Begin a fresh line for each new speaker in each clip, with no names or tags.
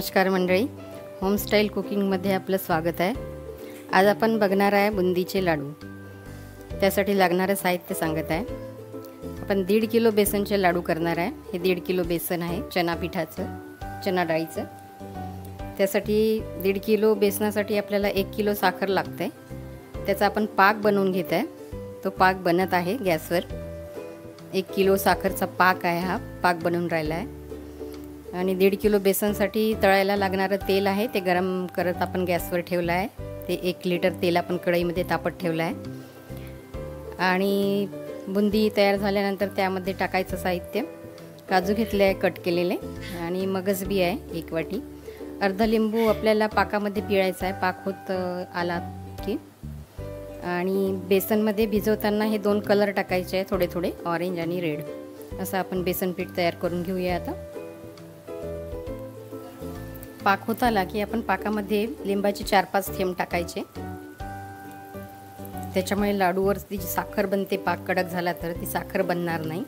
नमस्कार मंडळी, होमस्टाईल कुकिंगमध्ये आपलं स्वागत आहे। आज आपण बघणार आहे बुंदीचे लाडू। त्यासाठी लागणारे साहित्य सांगत आहे। आपण 1.5 किलो बेसनचे लाडू करणार आहे। हे 1.5 किलो बेसन आहे, चना पिठाचं, चना डाळीचं। त्यासाठी 1.5 किलो बेसनासाठी आपल्याला 1 किलो साखर लागते। त्याचा आपण पाक बनवून घेत आहे। तो पाक बनत आहे गॅसवर। 1 किलो साखरचा पाक आहे, हा पाक बनवून राहिला आहे। आणि 1.5 किलो बेसनसाठी तळायला लागणारं तेल आहे, ते गरम करत आपण गॅसवर ठेवलं आहे। ते 1 लिटर तेल आपण कढईमध्ये तापत ठेवलं आहे। आणि बुंदी तयार झाल्यानंतर त्यामध्ये टाकायचं साहित्य, काजू घेतले आहे कट केलेले, आणि मगज बी आहे 1 वाटी। अर्धा लिंबू आपल्याला पाकामध्ये पिळायचा आहे, पाक होत आला की। आणि बेसनमध्ये भिजवताना हे 2 कलर टाकायचे आहे, थोडे थोडे ऑरेंज आणि रेड। असं आपण बेसन पीठ तयार करून घेऊया। आता पाक होत आला की आपण पाकामध्ये लिंबाचे 4-5 थेंब टाकायचे। त्याच्यामुळे लाडूवर ती जी साखर बनते, पाक कडक झाला तर ती साखर बनणार नाही।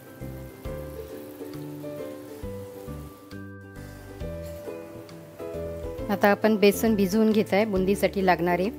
आता आपण बेसन भिजवून घेत आहे बुंदीसाठी लागणारे।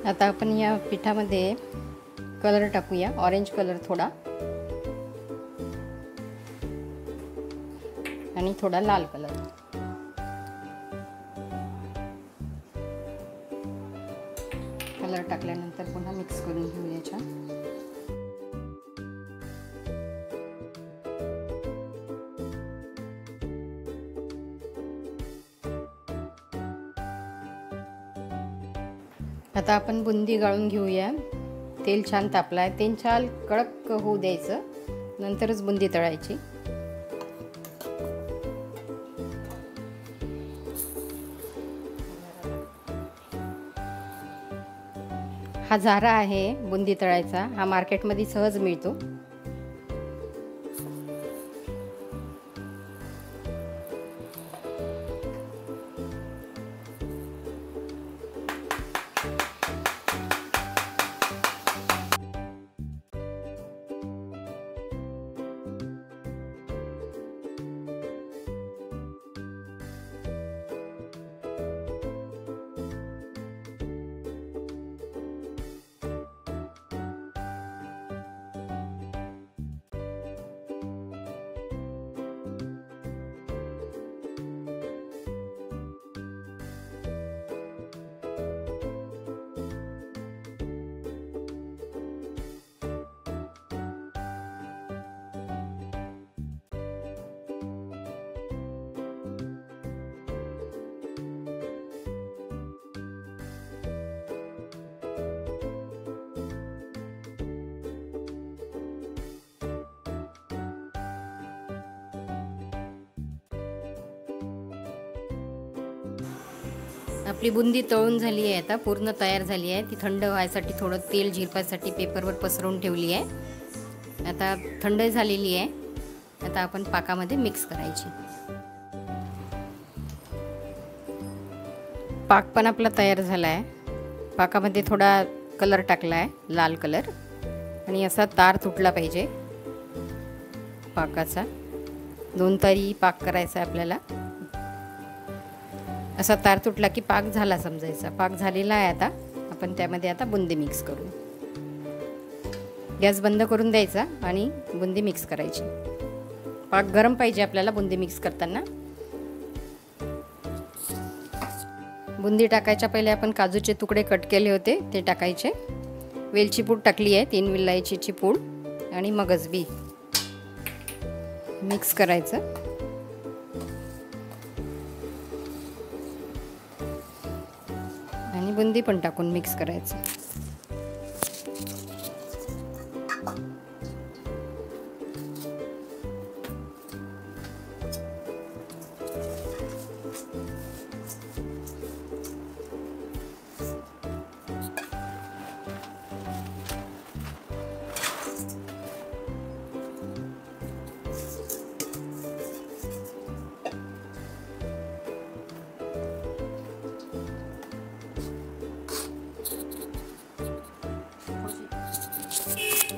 आता आपण या पिठामध्ये कलर टाकूया, ऑरेंज कलर थोडा आणि थोडा लाल कलर। कलर टाकल्यानंतर पुन्हा मिक्स करून घेऊया छान। आता आपण बुंदी गाळून घेऊया। तेल छान तापलाय, तेल छान कडक होऊ द्यायचं, नंतरच बुंदी तळायची। हा झारा आहे बुंदी तळायचा, हा मार्केटमध्ये सहज मिळतो। आपली बुंदी तळून झाली आहे, आता पूर्ण तयार झाली आहे। ती थंड व्हायसाठी थोडं तेल झिरपायसाठी पेपरवर पसरवून ठेवली आहे। आता थंड झालेली आहे। आता आपण पाकामध्ये मिक्स करायची। पाक पण आपला तयार झाला आहे। पाकामध्ये थोडा कलर टाकला आहे, लाल कलर, आणि असा तार तुटला पाहिजे पाकाचा। 2 तारी पाक करायचा आपल्याला। असा तार तुटला की पाक झाला समजायचा। पाक झालेला आहे। आता आपण त्यामध्ये आता बुंदी मिक्स करू। गॅस बंद करून द्यायचा आणि बुंदी मिक्स करायची। पाक गरम पाहिजे आपल्याला बुंदी मिक्स करताना। बुंदी टाकायच्या पहिले आपण काजूचे तुकडे कट केले होते ते टाकायचे। वेलची पूड टाकली आहे, 3 विलायचीची पूड आणि मगज बी मिक्स करायचं। आणि बुंदी पण टाकून मिक्स करायचं।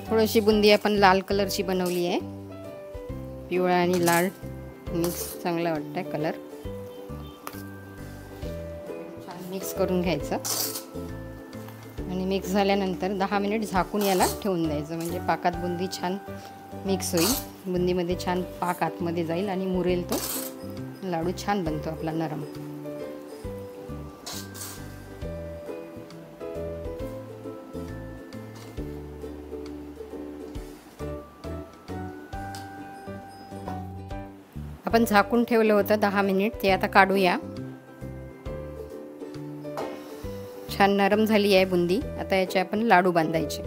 थोडीशी बुंदी आपण लाल कलरची बनवली आहे। पिवळा आणि लाल मिक्स चांगला वाटतंय कलर। छान मिक्स करून घ्यायचं आणि मिक्स झाल्यानंतर 10 मिनिट झाकून याला ठेवून द्यायचं, म्हणजे पाकात बुंदी छान मिक्स होईल। बुंदीमध्ये छान पाक आतमध्ये जाईल आणि मुरेल, तो लाडू छान बनतो आपला नरम। आपण झाकून ठेवलं होतं 10 मिनिट, ते आता काढूया। छान नरम झाली आहे बुंदी। आता याचे आपण लाडू बांधायचे।